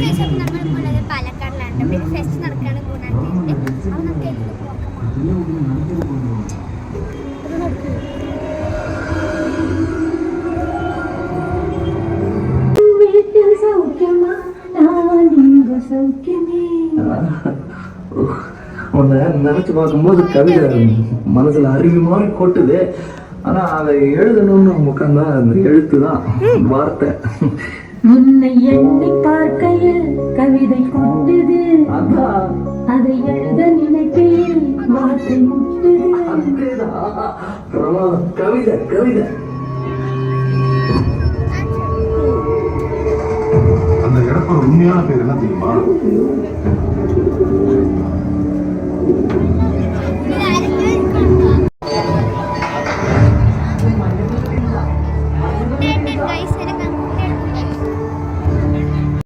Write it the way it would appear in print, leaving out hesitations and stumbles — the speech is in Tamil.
ദിവസം നമ്മളിപ്പോൾ പാലക്കാടിലാണ്. ഇവിടെ ഒരു ഫെസ്റ്റ് നടക്കുകയാണ് ഗുണാട്ടിൻ്റെ. അപ്പോൾ നമുക്ക് എന്ത് உன்னை நினைச்சு பார்க்கும்போது கவிதை மனசுல அருவி மாதிரி கொட்டுது. ஆனா அதை எழுதணும்னு உட்காந்தா அந்த எழுத்து தான் வார்த்தை. உன்னை எண்ணி பார்க்கையில் கவிதை கொட்டுது, அதை எழுத நினைக்கையில் வார்த்தை முட்டுது. கவிதை கவிதை. அந்த இடத்தோட உண்மையான பேர் என்ன தெரியுமா?